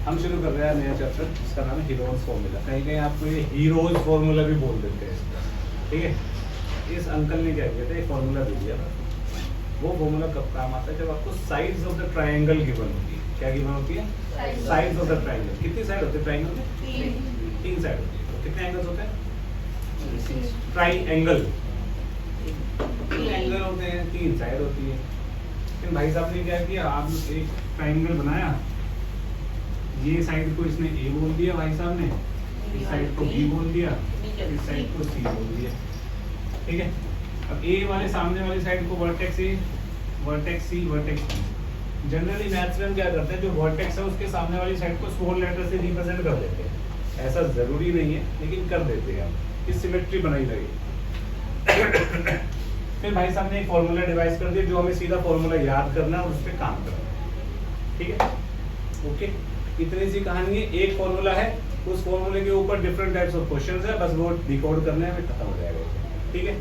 हम शुरू कर रहे हैं नया चैप्टर जिसका नाम है हीरोज फॉर्मूला। कहीं कहीं आपको ये हीरोज फॉर्मूला भी बोल देते हैं इसको, ठीक है। इस अंकल ने क्या किया था, एक फॉर्मूला दे दिया था। वो फॉर्मूला कब काम आता है, जब आपको sides of the triangle given होती है। क्या गिवन होती है? Sides of the triangle. कितनी साइड होती है ट्रायंगल में? 3 साइड होती है। तो कितने एंगल्स होते हैं? ट्रायंगल 3 एंगल होते हैं, 3 साइड होती है। लेकिन भाई साहब ने क्या किया, आप एक ट्रायंगल बनाया, ये साइड को इसने ए बोल दिया भाई साहब ने, इस साइड को बी बोल दिया, इस साइड को सी बोल दिया, ठीक है। अब ए वाले सामने वाली साइड को vertex A, vertex C, vertex B. Generally maths में हम क्या करते हैं, जो वर्टेक्स है उसके सामने वाली साइड को स्मॉल लेटर से रिप्रेजेंट कर देते हैं। ऐसा जरूरी नहीं है लेकिन कर देते हैं हम, कि सिमेट्री बनाई रहे। फिर भाई साहब ने एक फॉर्मूला डिवाइस कर दिया, जो हमें सीधा फॉर्मूला याद करना है और उस पर काम करना है, ठीक है। ओके, इतनी सी कहानी है। एक फॉर्मूला है, उस फॉर्मूले के ऊपर डिफरेंट टाइप्स ऑफ क्वेश्चंस है, बस वो डिकोड करने में खत्म हो जाएगा, ठीक है।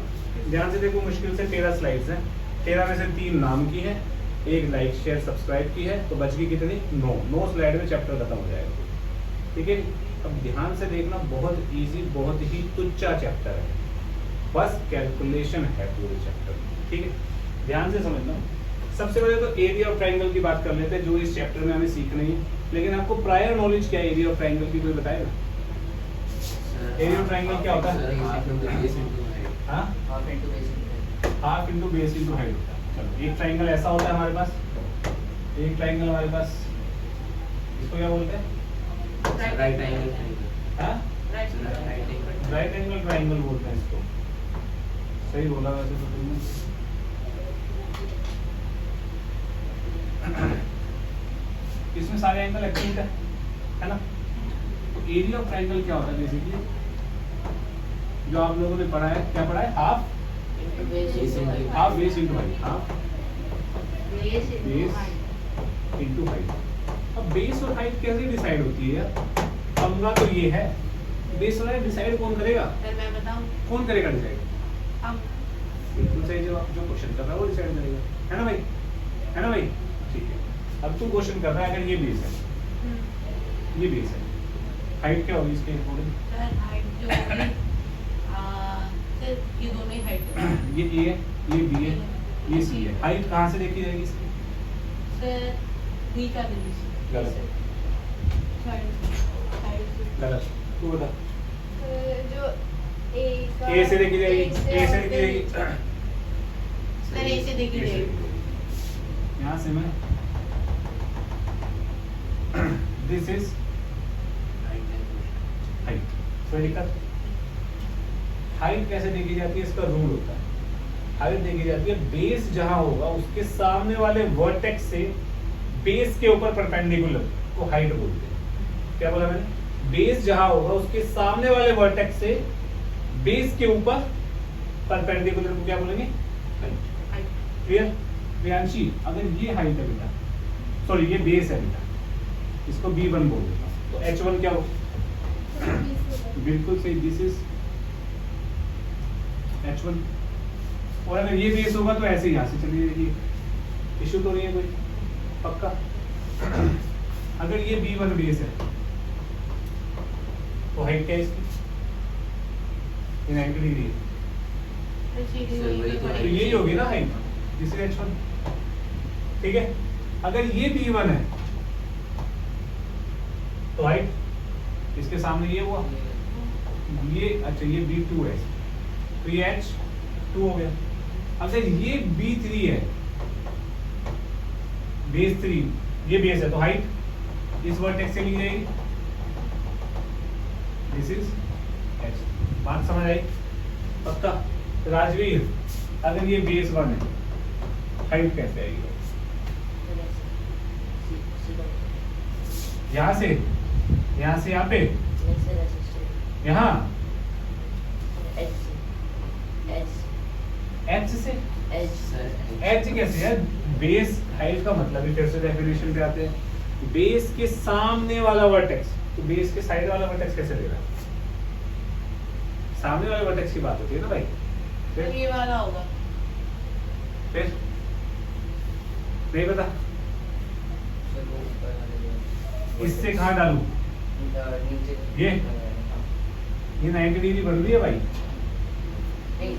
ध्यान से देखो, मुश्किल से 13 स्लाइड्स हैं। 13 में से 3 नाम की है, एक लाइक शेयर सब्सक्राइब की है, तो बच गई कितनी? 9 स्लाइड में चैप्टर खत्म हो जाएगा, ठीक है। अब ध्यान से देखना, बहुत इजी, बहुत ही तुच्चा चैप्टर है, बस कैलकुलेशन है पूरे चैप्टर, ठीक है। ध्यान से समझना। सबसे पहले तो एरिया ऑफ ट्रायंगल की बात कर लेते हैं, जो इस चैप्टर में हमें सीखनी है। लेकिन आपको प्रायर नॉलेज क्या है एरिया ऑफ ट्रायंगल की, कोई बताएगा? एरिया ऑफ ट्रायंगल क्या होता है? Half into base into height होता है। चलो, एक ट्रायंगल ऐसा होता है हमारे पास, एक ट्रायंगल हमारे पास, इसको क्या बोलते हैं? राइट एंगल ट्रायंगल बोलते हैं इसको। सही बोला वैसे तो तुमने। इसमें सारे एंगल एक्यूट है ना। तो एरिया ऑफ ट्रायंगल क्या होता है बेसिकली, जो आप लोगों ने पढ़ा है, क्या पढ़ा है? Half base into height, half base into height. अब बेस और हाइट कैसे डिसाइड होती है यार? पंगा तो ये है, बेस और हाइट डिसाइड कौन करेगा? मैं बताऊं? कौन करेगा डिसाइड? हम। बिल्कुल सही जवाब, जो क्वेश्चन कर रहा है वो डिसाइड करेगा, है ना भाई? है ना भाई? ठीक है। अब तू क्वेश्चन कर रहा है, अगर ये बेस है, ये बेस है, हाइट क्या होगी इसके अकॉर्डिंग? सर हाइट जो होगी, सर ये दोनों ही हाइट है। ये ए है, ये बी है, ये सी है। हाइट कहाँ से देखी जाएगी इसकी? सर बी का दीजिए। गलत है, गलत। तू बता। जो ए से देखी जाएगी, ए से देखी जाएगी। सर ए से देखी जाएगी। यहाँ से मैं दिस इज हाइट। कोई दिक्कत? हाइट कैसे देखी जाती है, इसका रूल होता है। हाइट देखी जाती है, बेस जहां होगा उसके सामने वाले वर्टेक्स से बेस के ऊपर परपेंडिकुलर को हाइट बोलते हैं। क्या बोला मैंने? बेस जहां होगा उसके सामने वाले वर्टेक्स से बेस के ऊपर परपेंडिकुलर को क्या बोलेंगे? हाइट। क्लियर? प्रियांशी, अगर ये हाइट है बेटा, सॉरी ये बेस है बेटा, इसको B1 बोल देता हूँ, तो H1 क्या हो? बिल्कुल सही, दिस इज H1। और अगर ये बेस होगा तो ऐसे यहाँ से चलिए, ये इशू तो नहीं है कोई, पक्का। अगर ये B1 बेस है तो हाइट क्या है इसकी? 90 डिग्री है, तो यही होगी ना हाइट, दिस इज H1, ठीक है। अगर ये B1 है तो हाइट इसके सामने ये हुआ, ये अच्छा ये B2 है, तो ये H2 हो गया। अगर ये B3 है, बेस 3, ये बेस है, तो हाइट इस वर्टेक्स से ली जाएगी, दिस इज H। बात समझ आई? पक्का? राजवीर, अगर ये बेस 1 है, हाइट कैसे आएगी? यहाँ से यहाँ पे, यहाँ H से H कैसे है? बेस हाइट का मतलब ही, फिर से डेफिनेशन पे आते हैं, बेस के सामने वाला वर्टेक्स, तो बेस के साइड वाला वर्टेक्स कैसे ले रहा है? सामने वाले वर्टेक्स की बात होती है ना भाई। फिर ये वाला होगा, फिर नहीं पता? इससे कहाँ डालूं? नीचे ये? ये 90 डिग्री बढ़ रही है भाई। नहीं,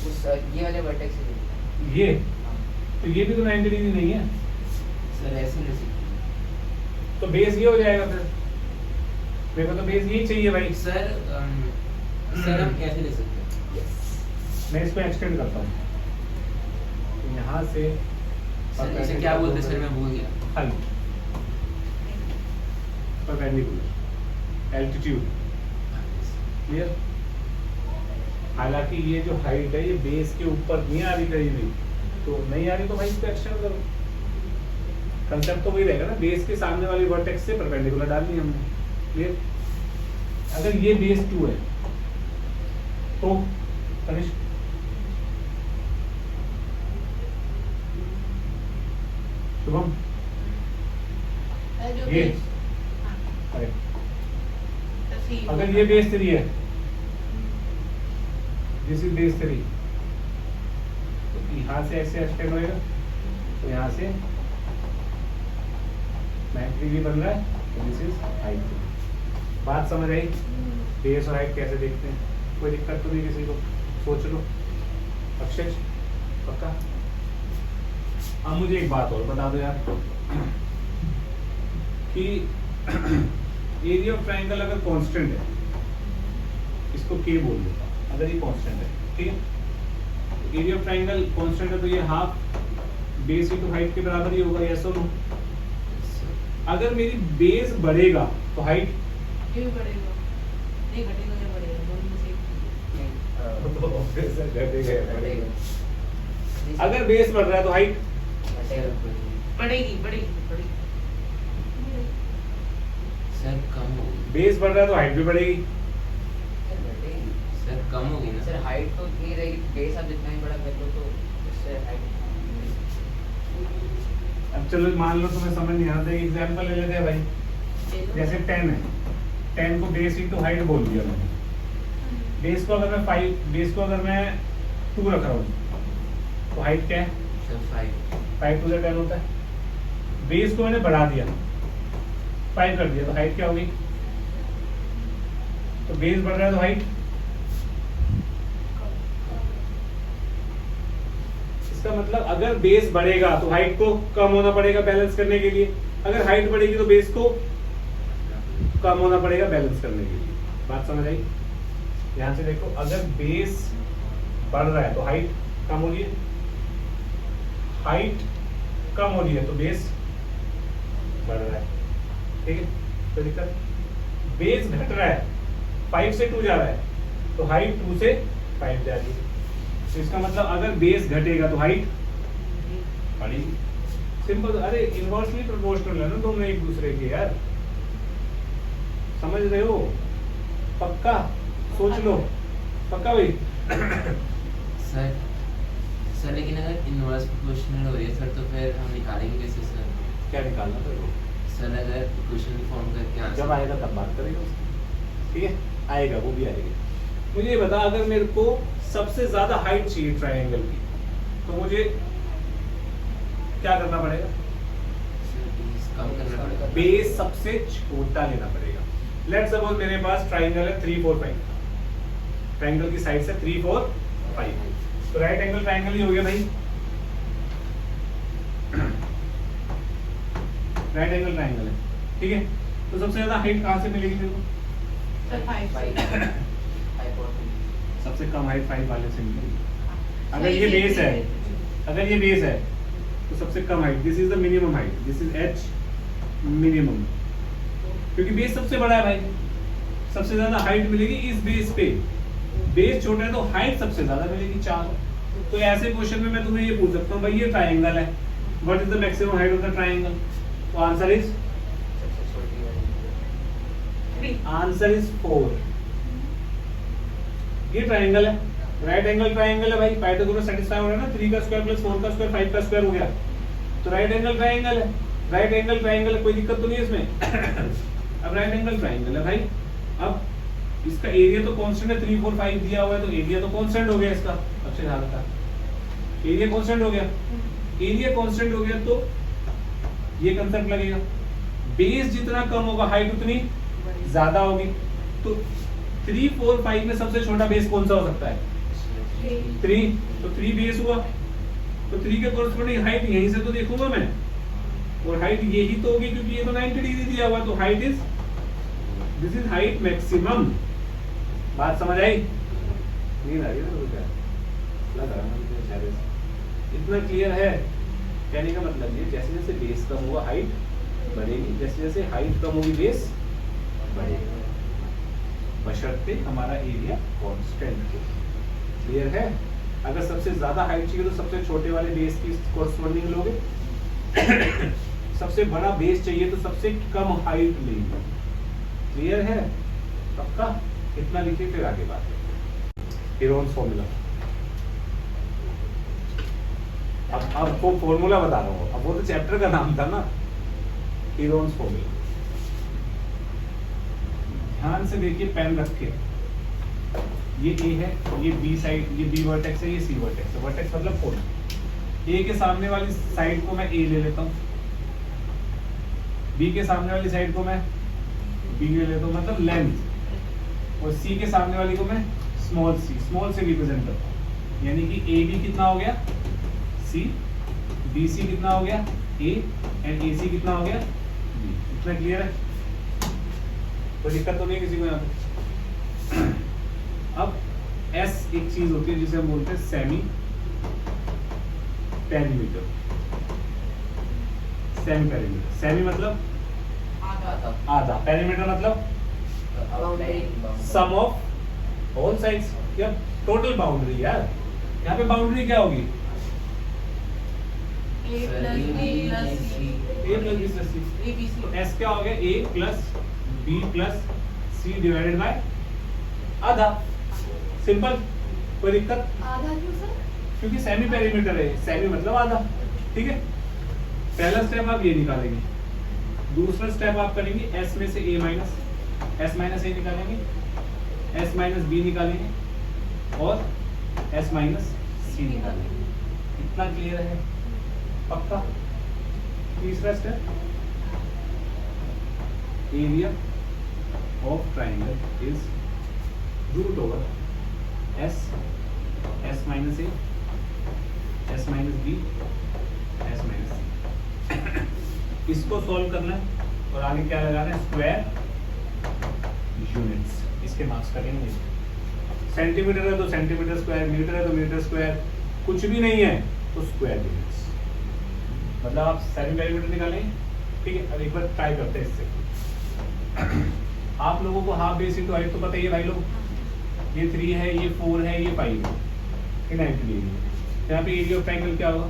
उस ये वाले वर्टेक्स से ये तो ये भी तो 90 डिग्री नहीं है, सर ऐसे ले सकते तो बेस ये हो जाएगा फिर। मेरे को तो बेस यही चाहिए भाई। सर सर हम कैसे ले सकते हैं? मैं इसको एक्सटेंड करता हूँ तो यहाँ से सर इसे क्या बोलते हैं सर, मैं भूल गया। हल परपेंडिकुलर एल्टीट्यूड, क्लियर। हालांकि ये जो हाइट है ये बेस के ऊपर नहीं आ रही कहीं भी, तो नहीं आ रही तो भाई इसको एक्सटेंड करो। कंसेप्ट तो वही रहेगा ना, बेस के सामने वाली वर्टेक्स से परपेंडिकुलर डालनी है हमने, क्लियर। अगर ये बेस 2 है तो तनिष्क शुभम जो ये बेस, हाँ, अरे तो सी अगर ये बेस 3 है, दिस इज बेस 3, तो यहाँ से ऐसे एक्सटेंड होएगा तो यहाँ से 90 डिग्री बन रहा है, तो दिस इज हाइट। बात समझ आई? बेस और हाइट कैसे देखते हैं? कोई दिक्कत तो नहीं किसी को? सोच लो। अक्षय पक्का? अब मुझे एक बात और बता दो यार कि एरिया ऑफ ट्राइंगल अगर कांस्टेंट है, इसको के बोल देता हूं, अगर ये कांस्टेंट है, ठीक है। एरिया ऑफ ट्राइंगल कांस्टेंट है तो ये हाफ बेस इंटू हाइट के बराबर ही होगा, यस और नो? अगर मेरी बेस बढ़ेगा तो हाइट ये भी बढ़ेगा, नहीं घटेगा या बढ़ेगा, दोनों में से अगर बेस बढ़ रहा है तो हाइट बढ़ेगी बढ़ेगी बढ़ेगी। सर कम होगी। बेस बढ़ रहा है तो हाइट भी बढ़ेगी। सर कम होगी ना सर हाइट तो ये रहेगी, बेस आप जितना ही बड़ा कर लो तो इससे हाइट। अब चलो मान लो तुम्हें समझ नहीं आता, एक एग्जांपल ले लेते हैं भाई। ले लो। जैसे 10 है, 10 को बेस इंटू हाइट बोल दिया मैंने। बेस को अगर मैं 5, बेस को अगर मैं 2 रख रहा हूँ तो हाइट क्या है? सर 5 5 2 10 होता है। बेस को मैंने बढ़ा दिया, 5 कर दिया, तो हाइट क्या होगी? तो बेस बढ़ रहा है तो हाइट, इसका मतलब अगर बेस बढ़ेगा तो हाइट को कम होना पड़ेगा बैलेंस करने के लिए, अगर हाइट बढ़ेगी तो बेस को कम होना पड़ेगा बैलेंस करने के लिए। बात समझ आई? ध्यान से देखो, अगर बेस बढ़ रहा है तो हाइट कम हो रही है, हाइट कम हो रही है तो बेस बढ़ रहा है, ठीक है। तो दिक्कत, बेस घट रहा है, 5 से 2 जा रहा है तो हाइट 2 से 5 जा रही है। तो इसका मतलब अगर बेस घटेगा तो हाइट बढ़ेगी। सिंपल। अरे इनवर्सली प्रोपोर्शनल है ना दोनों एक दूसरे के यार, समझ रहे हो? पक्का? सोच लो। पक्का भाई? सर सर लेकिन अगर इनवर्स प्रोपोर्शनल हो रही है सर तो फिर हम निकालेंगे कैसे सर? क्या निकालना फिर वो? सर अगर इक्वेशन फॉर्म करके आंसर जब आएगा तब बात करेंगे उसकी। ठीक है, आएगा, वो भी आएगा। मुझे ये बता, अगर मेरे को सबसे ज्यादा हाइट चाहिए ट्रायंगल की तो मुझे क्या करना पड़ेगा? कम करना पड़ेगा। बेस सबसे छोटा लेना पड़ेगा। लेट्स सपोज मेरे पास ट्रायंगल है 3 4 5, ट्रायंगल की साइड से 3 4 5, तो राइट एंगल ट्रायंगल ही हो गया भाई। राइट एंगल ट्रायंगल है, ठीक है। तो सबसे ज्यादा हाइट कहां से मिलेगी मेरे को? सर 5 सबसे कम हाइट 5 वाले से मिलेगी। अगर ये बेस है, अगर ये बेस है तो सबसे कम height, this is the minimum height, this is H minimum, क्योंकि बेस सबसे बड़ा है भाई। सबसे ज्यादा हाइट मिलेगी इस बेस पे, बेस छोटा है तो हाइट सबसे ज्यादा मिलेगी 4। तो ऐसे क्वेश्चन में मैं तुम्हें ये पूछ सकता हूँ भाई ये ट्रायंगल है, what is the maximum height of the triangle? तो आंसर इज, सबसे छोटी वाली। Answer is 4। ये ट्रायंगल है, राइट एंगल ट्रायंगल है भाई। पाइथागोरस सेटिस्फाई हो रहा है ना, 3 का स्क्वायर प्लस 4 का स्क्वायर 5 का स्क्वायर हो गया, तो राइट एंगल ट्रायंगल है। राइट एंगल ट्रायंगल है, कोई दिक्कत तो नहीं है इसमें। अब राइट एंगल ट्रायंगल है भाई, अब इसका एरिया तो कांस्टेंट है, 3 4 5 दिया हुआ है, तो एरिया तो कांस्टेंट हो गया इसका। सबसे ज्यादा का एरिया कांस्टेंट हो गया, एरिया कांस्टेंट हो गया तो ये कंसेप्ट लगेगा। बेस जितना कम होगा हाइट उतनी ज्यादा होगी। तो 3 4 5 में सबसे छोटा बेस कौन सा हो सकता है? 3। तो 3 बेस हुआ, तो 3 के कोरस्पोंडिंग हाइट यहीं से तो देखूंगा मैं, और हाइट यही तो होगी क्योंकि ये तो 90 डिग्री दिया हुआ, तो height is this is height maximum. बात समझ आई? नहीं आ रही ना? क्या लग रहा है मुझे शायद इतना क्लियर है। कहने का मतलब ये जैसे जैसे बेस कम होगा हाइट बढ़ेगी, जैसे जैसे हाइट कम होगी बेस बढ़ेगा, बशर्ते हमारा एरिया कांस्टेंट हो। क्लियर है? अगर सबसे ज्यादा हाइट चाहिए तो सबसे छोटे वाले बेस की कोरस्पोंडिंग लोगे, सबसे बड़ा बेस चाहिए तो सबसे कम हाइट लेंगे। क्लियर है? पक्का? इतना लिखिए फिर आगे बात है। हीरोन्स फॉर्मूला, अब वो फॉर्मूला बता रहा हूँ, अब वो तो चैप्टर का नाम था ना, हीरोन्स फॉर्मूला। ध्यान से देखिए, पेन रख के, ये ए है, ये बी साइड, ये बी वर्टेक्स है, ये सी वर्टेक्स है। वर्टेक्स मतलब पॉइंट। ए के सामने वाली साइड को मैं ए ले लेता हूँ, बी के सामने वाली साइड को मैं बी ले लेता हूँ, मतलब लेंथ, और सी के सामने वाली को मैं स्मॉल से रिप्रेजेंट करता हूँ। यानी कि ए बी कितना हो गया? सी, बी सी कितना हो गया? ए, एंड ए सी कितना हो गया? बी। इतना क्लियर है? कोई दिक्कत तो नहीं किसी को यहाँ पे? अब एस एक चीज होती है जिसे हम बोलते हैं semi perimeter. Semi perimeter, semi मतलब आधा, पेरीमीटर मतलब सम ऑफ होल साइड्स या टोटल बाउंड्री। यार यहाँ पे बाउंड्री क्या होगी? A plus B plus C। A plus B plus C। A B C। तो S क्या हो गया? A plus B plus C divided by आधा। सिंपल, कोई दिक्कत? आधा क्यों सर? क्योंकि सेमी पेरीमीटर है, सेमी मतलब आधा। ठीक है, पहला स्टेप आप ये निकालेंगे, दूसरा स्टेप आप करेंगे S में से A माइनस A निकालेंगे, S माइनस B निकालेंगे और S माइनस C निकालेंगे। इतना क्लियर है? पक्का? तीसरा step, area of triangle is root over S minus A, S minus B, S minus C। इसको सॉल्व करना है और आगे क्या लगाना है? Square units. इसके मार्क्स करेंगे। सेंटीमीटर है तो सेंटीमीटर स्क्वायर, मीटर है तो मीटर स्क्वायर, कुछ भी नहीं है तो स्क्वायर यूनिट्स। मतलब आप सेमी पेरीमीटर निकालें। ठीक है, अब एक बार ट्राई करते हैं इससे। आप लोगों को हाफ बेस इंटू हाइट तो पता ही है भाई लोग, ये 3 है, ये 4 है, ये 5 है, ये 90 डिग्री है। यहाँ पे एरिया ऑफ ट्रायंगल क्या होगा?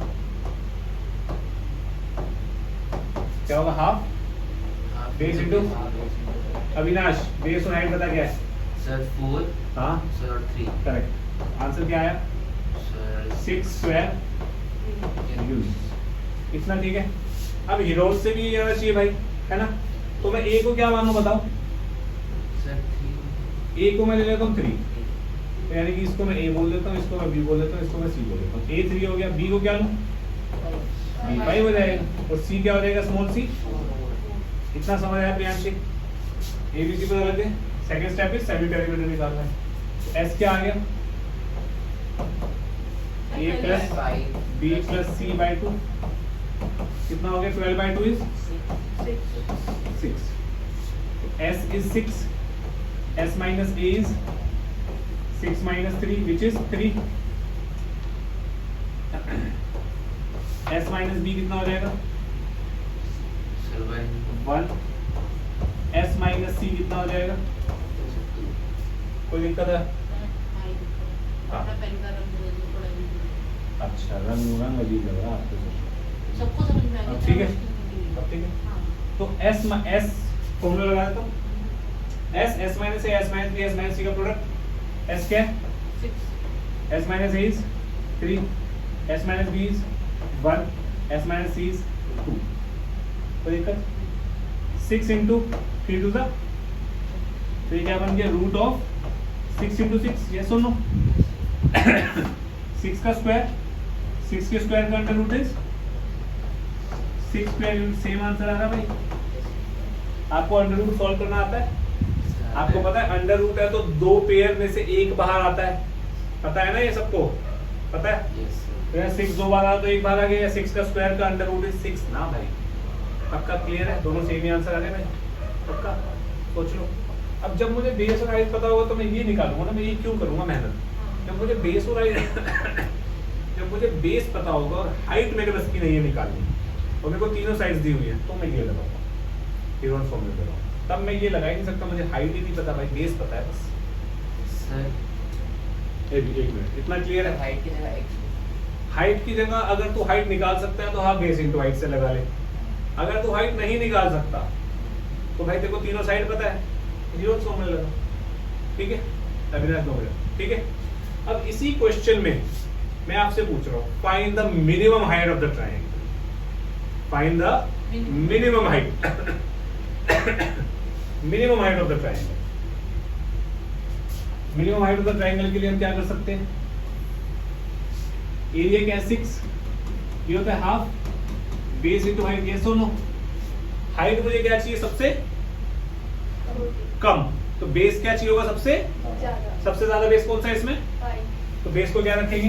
क्या होगा? Half base into. Avinash, base और हाइट बता क्या है? सर 4 हाँ सर और 3 करेक्ट। आंसर क्या आया? Sir 6 square units. इतना ठीक है। अब हीरोज से भी ये आना चाहिए भाई, है ना? तो मैं ए को क्या मानूं बताओ? सर 3 ए को मैं ले लेता हूँ 3, तो यानी कि इसको मैं ए बोल देता हूँ, इसको मैं बी बोल देता हूँ, इसको मैं सी बोल देता हूँ। ए 3 हो गया, बी को क्या लूँ? बी 5 हो जाएगा, और सी क्या हो जाएगा? Small C. इतना समझ आया प्रियांशी? ए बी सी पता लग गया। Second step is semi perimeter निकालना है। एस क्या आ गया? A plus B plus C by 2 कितना हो गया? 12 by 2 is 6। S is 6, S minus A is 6 minus 3 which is 3। S minus B कितना हो जाएगा? सर 1। S minus C कितना हो जाएगा? कोई दिक्कत है? अच्छा, रंग अजीब लग रहा है आपको। सबको समझ में आ गया। अब ठीक है, अब ठीक है। हाँ। तो S फॉर्मूला लगा देता हूँ। S minus A, S minus B, S minus C का प्रोडक्ट S क्या है? 6। S minus A is 3, S minus B is 1, S minus C is 2। कोई दिक्कत? 6 इंटू 3 टू द, तो ये क्या बन गया? Root of 6 into 6। यस और नो? 6 का स्क्वायर, 6 के स्क्वायर का under root is 6 square unit same answer आ रहा है भाई। आपको अंडर रूट सॉल्व करना आता है? आपको पता है अंडर रूट है तो दो पेयर में से एक बाहर आता है, पता है ना ये सबको, पता है? Yes sir. तो यहाँ 6 दो बार आता तो एक बार आ गया, 6 का स्क्वायर का अंडर रूट इज 6 ना भाई। पक्का क्लियर है? दोनों सेम ही आंसर आ रहे हैं भाई, पक्का? सोच लो। अब जब मुझे बेस और हाइट पता होगा तो मैं ये निकालूंगा ना, मैं ये क्यों करूंगा मेहनत? जब मुझे बेस और हाइट जब मुझे बेस पता होगा और हाइट मेरे बस की नहीं है निकालनी, और मेरे को तीनों साइड्स दी हुई है, तो मैं ये लगाऊंगा हीरोज फॉर्मूला पे लगाऊंगा। तब मैं ये लगा ही नहीं सकता, मुझे हाइट ही नहीं पता भाई, बेस पता है बस। सर एक मिनट, इतना क्लियर है? हाइट की जगह x हाइट की जगह अगर तू हाइट निकाल सकता है तो हाँ बेस इंटू हाइट से लगा ले। अगर तू हाइट नहीं निकाल सकता तो भाई तेरे को तीनों साइड पता है, हीरोज फॉर्मूला लगा। ठीक है अविनाश डोंगरे, ठीक है? अब इसी क्वेश्चन में मैं आपसे पूछ रहा हूँ, find the minimum height of the triangle. Find the minimum height minimum height of the triangle. Minimum height of the triangle के लिए हम क्या कर सकते हैं? एरिया क्या है? 6, ये होता है half, base into height, yes और नो? हाइट मुझे क्या चाहिए? सबसे कम, तो बेस क्या चाहिए होगा? सबसे ज्यादा बेस कौन सा है इसमें? तो बेस को क्या रखेंगे?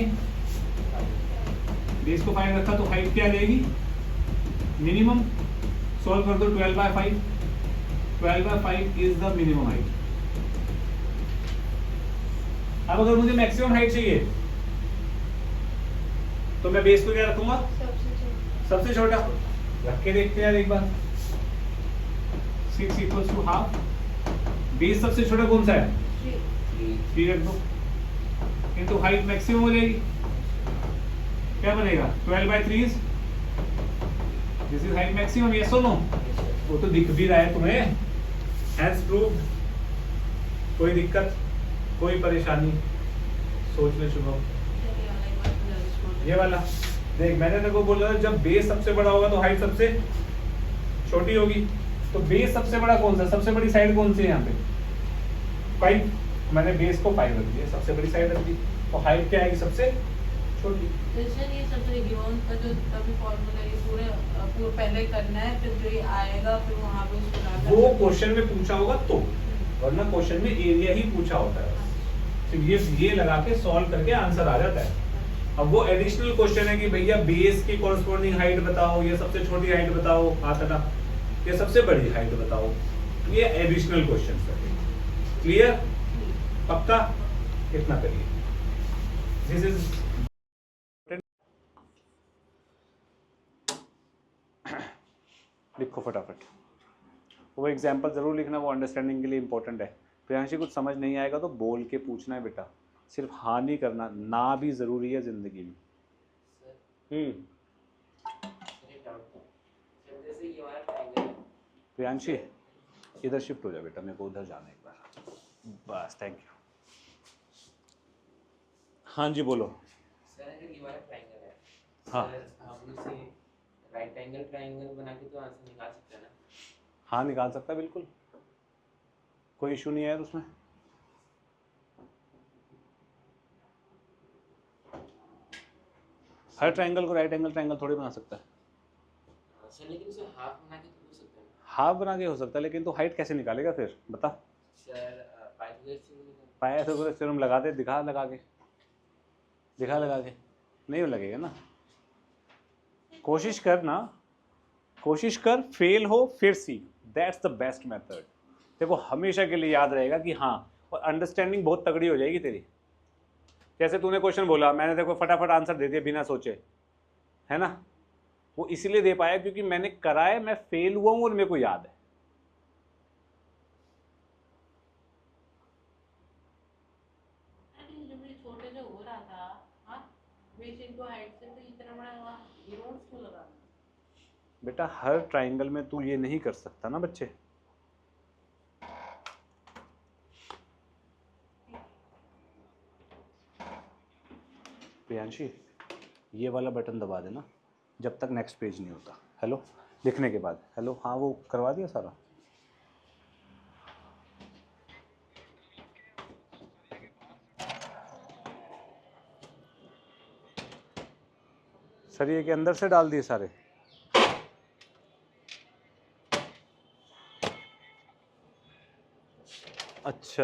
बेस को 5 रखा तो हाइट क्या आ जाएगी? मिनिमम। सॉल्व कर दो, 12/5, 12/5 इज द मिनिमम हाइट। अब अगर मुझे मैक्सिमम हाइट चाहिए तो मैं बेस को क्या रखूंगा? सबसे छोटा। रख के देखते हैं यार एक बार। 6 इक्वल्स टू हाफ, बेस सबसे छोटा कौन सा है? 3 रख दो, इंटू हाइट मैक्सिमम हो जाएगी, क्या बनेगा? 12/3 this is height maximum, yes और नो? वो तो दिख भी रहा है तुम्हें, हैज प्रूव्ड। कोई दिक्कत, कोई परेशानी? सोच ले शुभम। ये वाला देख, मैंने तेरे को बोला जब बेस सबसे बड़ा होगा तो हाइट सबसे छोटी होगी। तो बेस सबसे बड़ा कौन सा? सबसे बड़ी साइड कौन सी है यहाँ पे? 5। मैंने बेस को 5 रख दिया, सबसे बड़ी साइड रख दी, तो हाइट क्या आएगी? सबसे छोटी। सर ये सब हीरोज का जो तभी फॉर्मूला ये पूरा पहले करना है, फिर जो ये आएगा फिर वहां पे उसको डालना। वो क्वेश्चन में पूछा होगा तो, वरना क्वेश्चन में एरिया ही पूछा होता है, तो ये लगा के सॉल्व करके आंसर आ जाता है। अब वो एडिशनल क्वेश्चन है कि भैया बेस की कॉरस्पॉन्डिंग हाइट बताओ, ये सबसे छोटी हाइट बताओ, आता ये सबसे बड़ी हाइट बताओ, ये एडिशनल क्वेश्चन है। क्लियर? पक्का? इतना करिए। दिस इज लिखो फटाफट, वो एग्जाम्पल जरूर लिखना, वो अंडरस्टैंडिंग के लिए इंपॉर्टेंट है। प्रियांशी कुछ समझ नहीं आएगा तो बोल के पूछना है बेटा, सिर्फ हाँ नहीं करना, ना भी जरूरी है जिंदगी में। प्रियांशी इधर शिफ्ट हो जा बेटा, मेरे को उधर जाना है एक बार, बस थैंक यू। हाँ जी बोलो। सर अगर ये वाला ट्रायंगल है, हाँ। सर हम उसे राइट एंगल ट्रायंगल बना के तो आंसर निकाल सकते हैं ना? हाँ निकाल सकता है बिल्कुल, कोई इशू नहीं है यार उसमें। हर ट्रायंगल को राइट एंगल ट्रायंगल थोड़ी बना सकता है। सर लेकिन उसे हाफ बना के तो हो सकता है ना? हाफ बना के हो सकता है, लेकिन तो हाइट कैसे निकालेगा फिर बता? सर पाइथागोरस थ्योरम लगा दे, दिखा लगा के, दिखा लगा के, नहीं लगेगा ना। कोशिश कर ना, कोशिश कर, फेल हो फिर सीख, दैट्स द बेस्ट मेथड। देखो हमेशा के लिए याद रहेगा कि हाँ, और अंडरस्टैंडिंग बहुत तगड़ी हो जाएगी तेरी। जैसे तूने क्वेश्चन बोला, मैंने देखो फटाफट आंसर दे दिया बिना सोचे, है ना? वो इसलिए दे पाया क्योंकि मैंने करा है, मैं फेल हुआ हूँ और मेरे को याद है। जब ये छोटे जो हो रहा था, हाँ, बेस इनटू हाइट से तो इतना बड़ा हीरोज क्यों लगा? बेटा हर ट्राइंगल में तू ये नहीं कर सकता ना बच्चे। प्रियांशी ये वाला बटन दबा देना जब तक नेक्स्ट पेज नहीं होता। हेलो लिखने के बाद हेलो, हाँ वो करवा दिया सारा। सर ये के अंदर से डाल दिए सारे। अच्छा,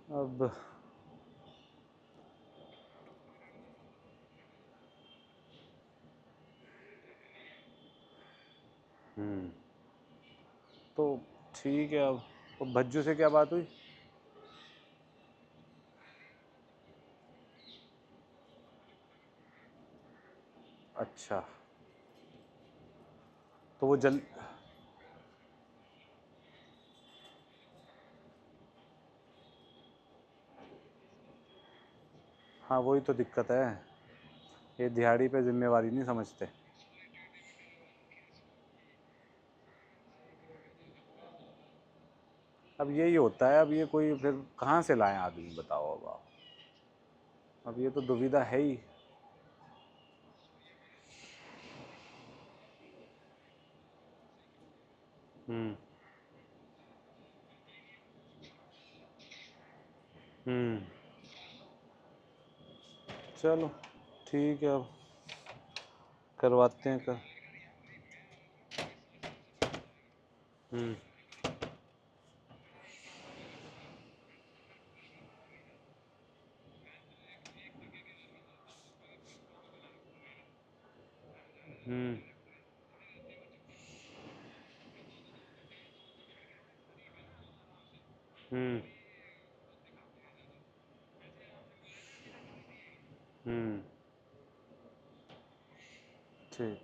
अब तो ठीक है। अब भज्जू से क्या बात हुई? अच्छा, तो वो जल हाँ, वही तो दिक्कत है, ये दिहाड़ी पे जिम्मेवारी नहीं समझते। अब यही होता है, अब ये कोई फिर कहाँ से लाएं आदमी, बताओ अब आप। अब ये तो दुविधा है ही। हम्म हम्म चलो ठीक है, अब करवाते हैं कर। हम्म हम्म हम्म हम्म ठीक।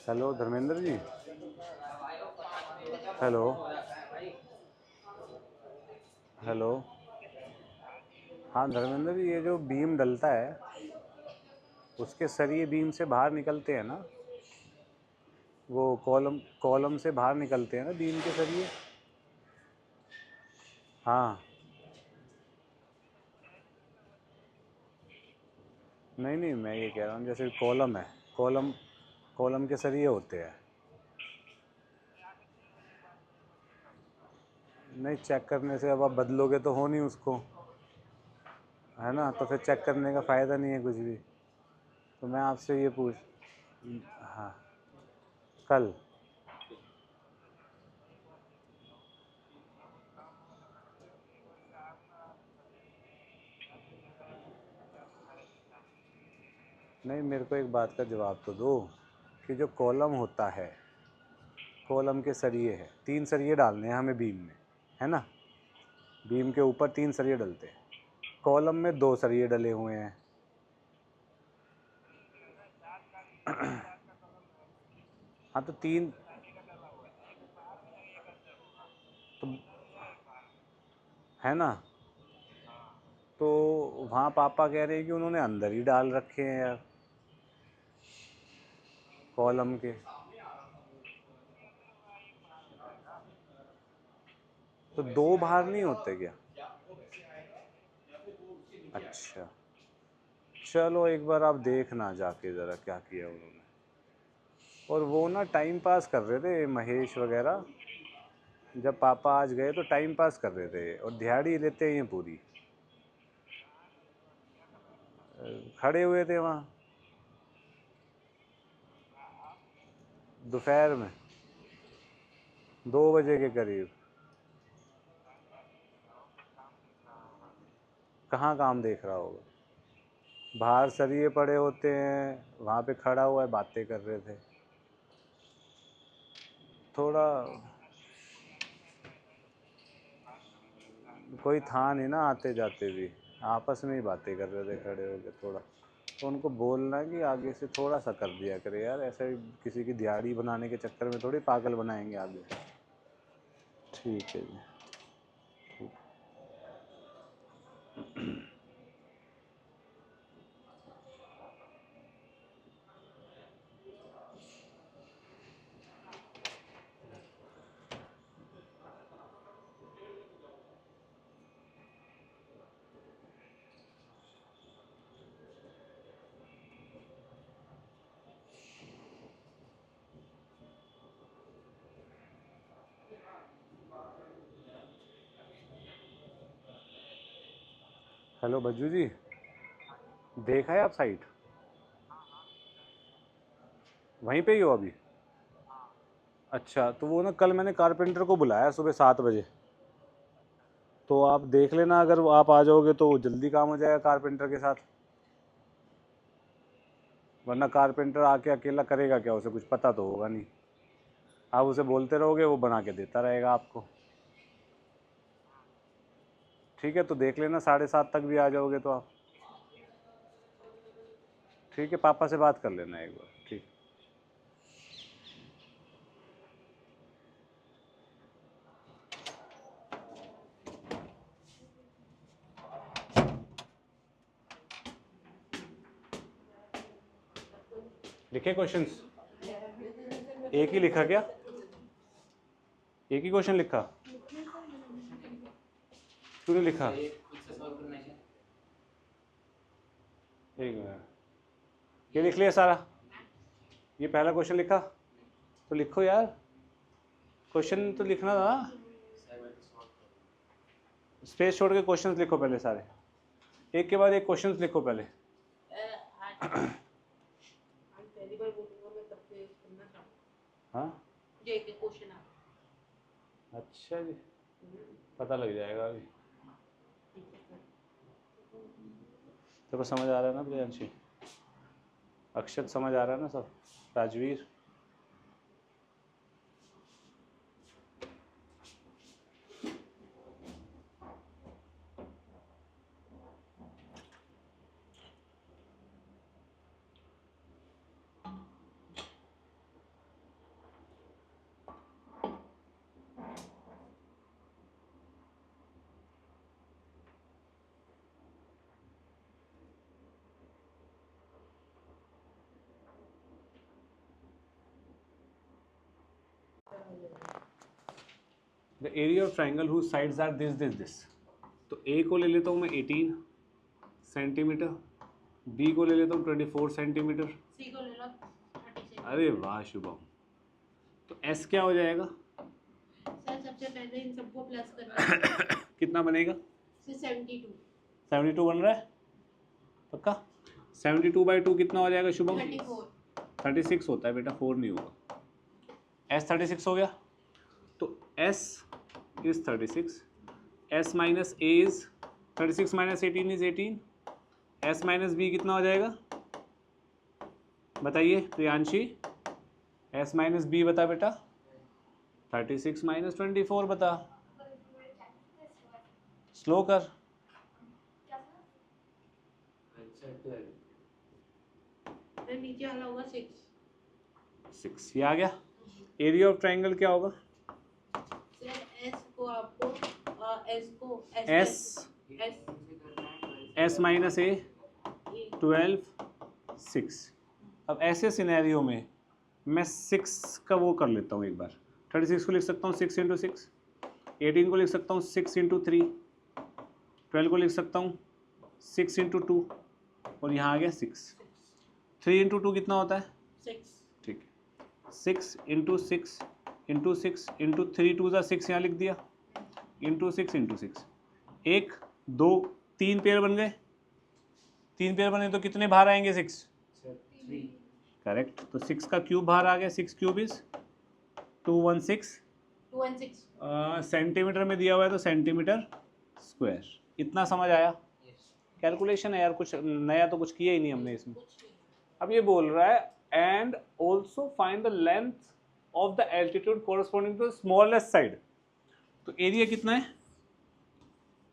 Hello Dharmendra ji. Hello hello. हाँ धर्मेंद्र जी, ये जो बीम डलता है उसके सरिये बीम से बाहर निकलते हैं ना, वो कॉलम कॉलम से बाहर निकलते हैं ना बीम के सरिये। हाँ। नहीं नहीं, मैं ये कह रहा हूँ जैसे कॉलम है, कॉलम कॉलम के सरिये होते हैं। नहीं, चेक करने से अब आप बदलोगे तो हो नहीं उसको, है ना, तो फिर चेक करने का फ़ायदा नहीं है कुछ भी। तो मैं आपसे ये पूछ हाँ, कल। नहीं, मेरे को एक बात का जवाब तो दो कि जो कॉलम होता है, कॉलम के सरिये है, 3 सरिये डालने हैं हमें बीम में, है ना। बीम के ऊपर 3 सरिये डलते हैं, कॉलम में 2 सरिये डले हुए हैं। हाँ तो 3, तो है ना, तो वहाँ पापा कह रहे हैं कि उन्होंने अंदर ही डाल रखे हैं यार, कॉलम के। तो 2 बाहर नहीं होते क्या? अच्छा, चलो एक बार आप देखना जाके ज़रा क्या किया उन्होंने। और वो ना टाइम पास कर रहे थे महेश वगैरह, जब पापा आज गए तो टाइम पास कर रहे थे और दिहाड़ी लेते हैं पूरी। खड़े हुए थे वहाँ दोपहर में 2 बजे के करीब। कहाँ काम देख रहा होगा, बाहर सरिये पड़े होते हैं, वहाँ पे खड़ा हुआ है, बातें कर रहे थे थोड़ा। कोई था नहीं ना आते जाते भी, आपस में ही बातें कर रहे थे खड़े होके थोड़ा। तो उनको बोलना है कि आगे से थोड़ा सा कर दिया करे यार, ऐसे किसी की दिहाड़ी बनाने के चक्कर में थोड़ी पागल बनाएंगे आगे। ठीक है जी, ठीक। हेलो बज्जू जी, देखा है आप साइट? वहीं पे ही हो अभी? अच्छा, तो वो ना कल मैंने कारपेंटर को बुलाया सुबह 7 बजे, तो आप देख लेना, अगर आप आ जाओगे तो जल्दी काम हो जाएगा कारपेंटर के साथ, वरना कारपेंटर आके अकेला करेगा क्या, उसे कुछ पता तो होगा नहीं। आप उसे बोलते रहोगे, वो बना के देता रहेगा आपको। ठीक है, तो देख लेना 7:30 तक भी आ जाओगे तो आप। ठीक है, पापा से बात कर लेना एक बार। ठीक। लिखे क्वेश्चंस? एक ही लिखा क्या? एक ही क्वेश्चन लिखा? तूने लिखा? ये खुद से सॉल्व करना है क्या? एक मिनट, ये लिख लिया सारा? ये पहला क्वेश्चन लिखा? तो लिखो यार, क्वेश्चन तो लिखना था। स्पेस छोड़ के क्वेश्चंस लिखो पहले सारे, एक के बाद एक क्वेश्चंस लिखो पहले। पहली बार बोलूंगा मैं, तब से सुनना चाहूंगा। हाँ, ये एक क्वेश्चन आ। अच्छा जी, पता लग जाएगा अभी। तेरे को समझ आ रहा है ना प्रियांशी? अक्षत समझ आ रहा है ना सब? Rajveer? The area of triangle whose sides are this this this. तो ए को ले लेता हूँ मैं 18 सेंटीमीटर, बी को ले लेता हूँ 24 सेंटीमीटर। सी को ले लो 36। अरे वाह शुभम, तो एस क्या हो जाएगा? सर सबसे पहले इन सबको प्लस करना है। कितना बनेगा? 72। 72 बन रहा है पक्का? 72/2 कितना हो जाएगा शुभम? 34। 36 होता है बेटा, 4 नहीं होगा। एस 36 हो गया, तो S is 36, S minus A is 36 minus 18 is 18, S minus B कितना हो जाएगा बताइए प्रियांशी? एस माइनस बी बता बेटा। 36 माइनस 24 बता, स्लो कर। फिर नीचे वाला होगा 6। 6 ये आ गया। एरिया ऑफ ट्राइंगल क्या होगा? सर एस को आपको एस को एस माइनस ए 12 6। अब ऐसे सिनेरियो में मैं 6 का वो कर लेता हूँ एक बार। 36 को लिख सकता हूँ 6 × 6, 18 को लिख सकता हूँ 6 × 3, 12 को लिख सकता हूँ 6 × 2, और यहाँ आ गया 6। 3 × 2 कितना होता है? 6। ठीक है, 6 × 6 × 6 × 3 2 6 यहाँ लिख दिया, × 6 × 6। 1 2 3 पेयर बन गए। 3 पेयर बने तो कितने बाहर आएंगे? 6। करेक्ट, तो 6 का क्यूब बाहर आ गया। 6 क्यूब इज 216 सेंटीमीटर में दिया हुआ है, तो सेंटीमीटर स्क्वायर। इतना समझ आया? कैलकुलेशन है यार, कुछ नया तो कुछ किया ही नहीं हमने इसमें। अब ये बोल रहा है and also find the length of the altitude corresponding to smallest side. तो एरिया कितना है?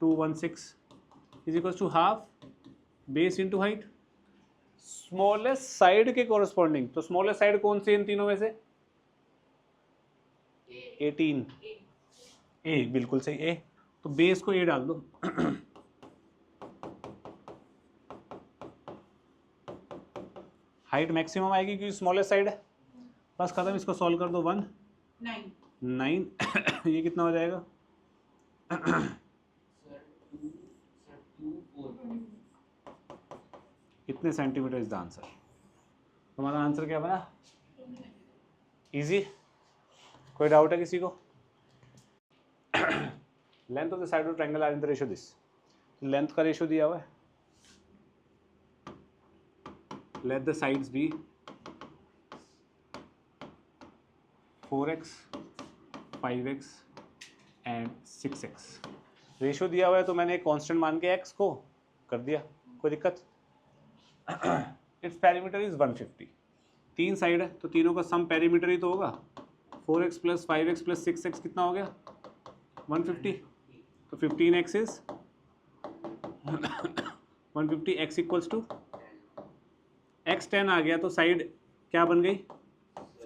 216 is equal to half base into height. Smallest side के कोरस्पॉन्डिंग, तो स्मॉलेस्ट साइड कौन सी इन तीनों में से? 18 ए, बिल्कुल सही ए। तो बेस को ए डाल दो। हाइट मैक्सिमम आएगी क्योंकि स्मॉलेस्ट साइड है। बस खत्म, इसको सॉल्व कर दो। 1 9 ये कितना हो जाएगा? कितने सेंटीमीटर इज द आंसर? तुम्हारा आंसर क्या बना? इजी? कोई डाउट है किसी को? Length of the side of triangle are in the ratio this. Length का रेशियो दिया हुआ है। Let the sides be 4x 5x and 6x। Ratio दिया हुआ है तो मैंने कांस्टेंट मान के x को कर दिया, कोई दिक्कत? Its perimeter is 150। 3 साइड है तो तीनों का सम पेरीमीटर ही तो होगा। 4x plus 5x plus 6x कितना हो गया? 150। तो 15x इज 150, x इक्वल्स टू x 10 आ गया, तो साइड क्या बन गई?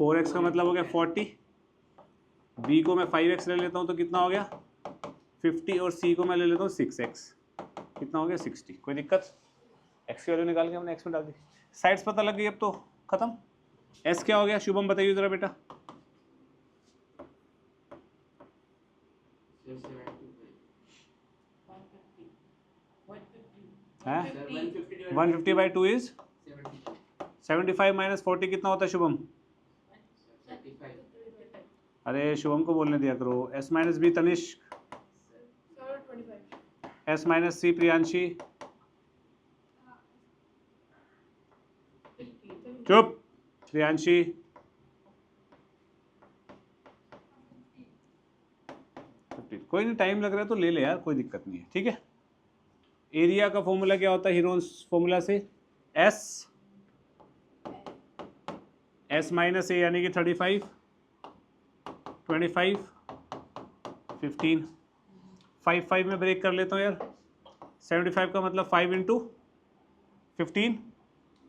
4x का मतलब हो गया 40। b को मैं 5x ले लेता हूँ तो कितना हो गया? 50, और c को मैं ले लेता हूँ 6x, कितना हो गया? 60। कोई दिक्कत? x की वैल्यू निकाल के हमने x में डाल दी। साइड्स पता लग गई, अब तो खत्म। s क्या हो गया? शुभम बताइए जरा बेटा। है 150/2 इज 75 माइनस 40 कितना होता है शुभम? अरे शुभम को बोलने दिया करो। s minus B Tanishk, s minus C Priyanshi, चुप प्रियांशी। कोई नहीं, टाइम लग रहा है तो ले ले यार, कोई दिक्कत नहीं है, ठीक है। एरिया का फॉर्मूला क्या होता है हीरोन्स फॉर्मूला से? s माइनस ए यानी कि 35 25 15। 5 में ब्रेक कर लेता हूँ यार। 75 का मतलब 5 इंटू 15,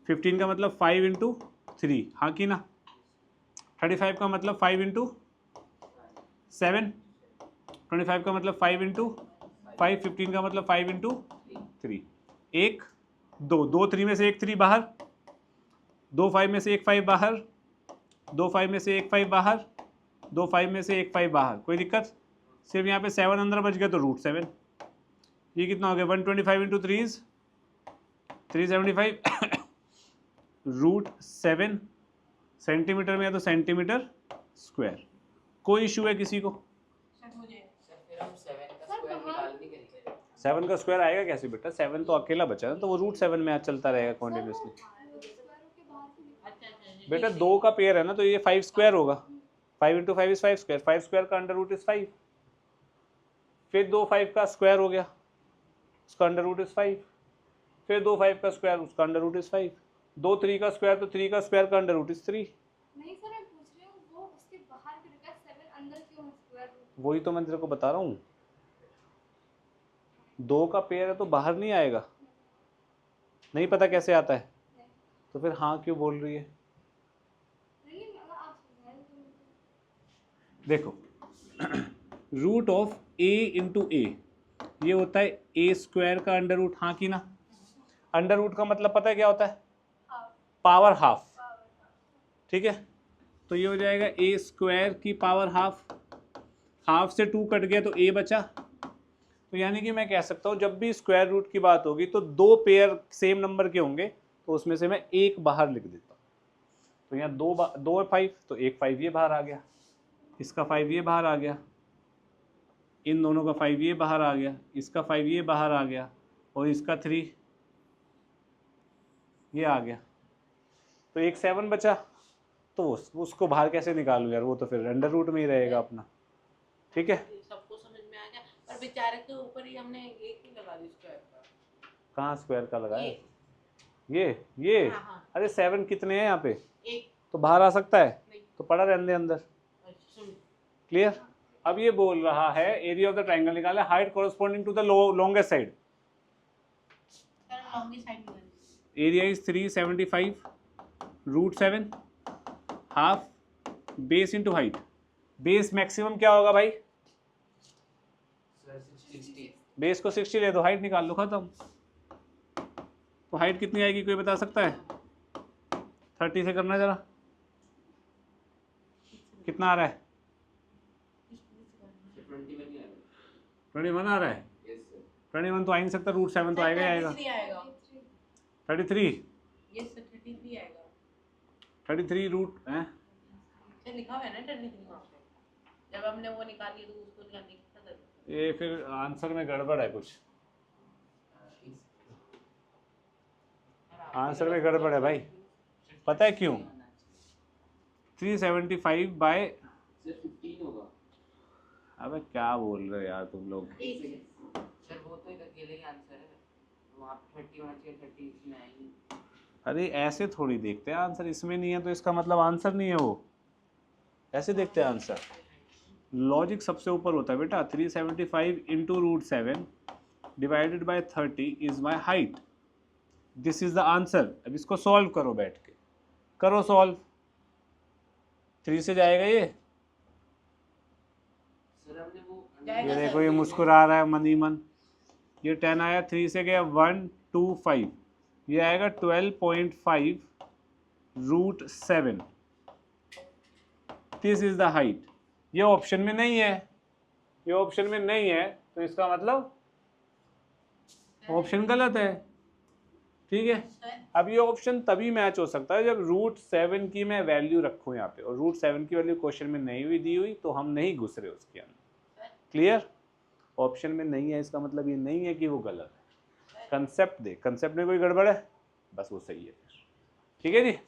15 का मतलब 5 इंटू 3, हाँ कि ना? 35 का मतलब 5 इंटू 7, 25 का मतलब 5 इंटू 5, 15 का मतलब 5 इंटू 3। 1 2 3 में से एक 3 बाहर, 2 5 में से एक 5 बाहर, 2 5 में से एक 5 बाहर, 2 5 में से एक 5 बाहर। कोई दिक्कत? सिर्फ यहाँ पे 7 अंदर बच गया तो √7। ये कितना हो गया? 125 इंटू 3 इज 375। √7 सेंटीमीटर में है तो सेंटीमीटर स्क्वायर। कोई इशू है किसी को? फिर हम 7 का स्क्वायर निकाल नहीं करेंगे। 7 का स्क्वायर आएगा कैसे बेटा? 7 तो अकेला बचा है तो वो √7 में आज चलता रहेगा कॉन्टिन्यूसली। बेटा 2 का पेयर है ना, तो ये 5 स्क्वायर होगा। 5 इंटू 5 इज 5 स्क्वायर। 5 स्क्वायर का अंडर रूट इज 5। फिर 2 5 का स्क्वायर हो गया, उसका अंडर रूट इज 5। फिर 2 5 का स्क्वायर, उसका अंडर रूट इज 5। 2 3 का स्क्वायर, तो 3 का स्क्वायर का अंडर रूट इज 3। नहीं सर, मैं पूछ रही हूँ वो उसके बाहर क्यों लिखा है? 7 अंदर क्यों है स्क्वायर रूट? वही तो मैं तेरे को बता रहा हूँ। 2 का पेयर है तो बाहर नहीं आएगा। नहीं पता कैसे आता है? तो फिर हाँ क्यों बोल रही है? नहीं मतलब आप समझाएं तो। देखो रूट ऑफ a इंटू ए, ये होता है a स्क्वायर का अंडर रूट, हाँ कि ना? अंडर रूट का मतलब पता है क्या होता है? पावर हाफ, ठीक है। तो ये हो जाएगा a स्क्वायर की पावर हाफ। हाफ से 2 कट गया तो a बचा। तो यानी कि मैं कह सकता हूँ जब भी स्क्वायर रूट की बात होगी तो 2 पेयर सेम नंबर के होंगे तो उसमें से मैं एक बाहर लिख देता हूँ। तो यहाँ 2 5, तो एक 5 ये बाहर आ गया, इसका 5 ये बाहर आ गया, इन दोनों का 5 ये बाहर आ गया, इसका 5 ये बाहर आ गया, और इसका 3 ये आ गया। तो एक 7 बचा, तो उसको बाहर कैसे निकालूं यार? वो तो फिर अंडर रूट में ही रहेगा अपना, ठीक है। सबको समझ में आ गया, पर बेचारे के ऊपर ही हमने एक ही लगा दी स्क्वायर का। कहाँ स्क्वायर का लगाया? ये ये हाँ, हाँ। अरे 7 कितने हैं यहाँ पे? एक तो बाहर आ सकता है, नहीं। तो पड़ा रहने दे अंदर। सुन, क्लियर? अब ये बोल रहा है एरिया ऑफ द ट्रायंगल निकाले, height corresponding to the longest side. Longest side में area is 375 √7 half base into height. Base maximum क्या होगा भाई? सर 60 बेस को 60 ले दो, हाइट निकाल लो, खत्म। तो हाइट कितनी आएगी कोई बता सकता है? 30 से करना जरा, कितना आ रहा है? 21 ही आएगा। 21 आ रहा है। Yes sir. 21 तो आ ही नहीं सकता, √7 तो आएगा ही आएगा। 33 आएगा 33 ये सर 33 आएगा 33 रूट हैं? सर लिखा हुआ है ना 33 वहाँ पे, जब हमने वो निकाली तो उसको निकालने की था। ये फिर आंसर में गड़बड़ है कुछ, आंसर में गड़बड़ है भाई। पता है क्यों? 375 बाय, सर 15 होगा। अबे क्या बोल रहे हो यार तुम लोग। सर वो तो एक अकेले ही आंसर है, वहाँ पे 30 होना चाहिए, 30 इसमें आएगी। अरे ऐसे थोड़ी देखते हैं आंसर, इसमें नहीं है तो इसका मतलब आंसर नहीं है वो, ऐसे देखते हैं आंसर। लॉजिक सबसे ऊपर होता है बेटा। 375 into √7 divided by 30 is my height, this is the answer. अब इसको सॉल्व करो, बैठ के करो सॉल्व। 3 से जाएगा ये, सर हमने वो जाएगा ये सर। देखो ये मुस्कुरा रहा है मनी मन। ये 10 आया, 3 से गया 125, ये आएगा 12.5 √7, दिस इज द हाइट। ये ऑप्शन में नहीं है, ये ऑप्शन में नहीं है तो इसका मतलब ऑप्शन गलत है। ठीक है, अब ये ऑप्शन तभी मैच हो सकता है जब √7 की मैं वैल्यू रखूं यहाँ पे, और √7 की वैल्यू क्वेश्चन में नहीं हुई दी हुई तो हम नहीं घुस रहे उसके अंदर। क्लियर? ऑप्शन में नहीं है इसका मतलब ये नहीं है कि वो गलत है। कंसेप्ट दे, कंसेप्ट में कोई गड़बड़ है, बस वो सही है फिर। ठीक है जी।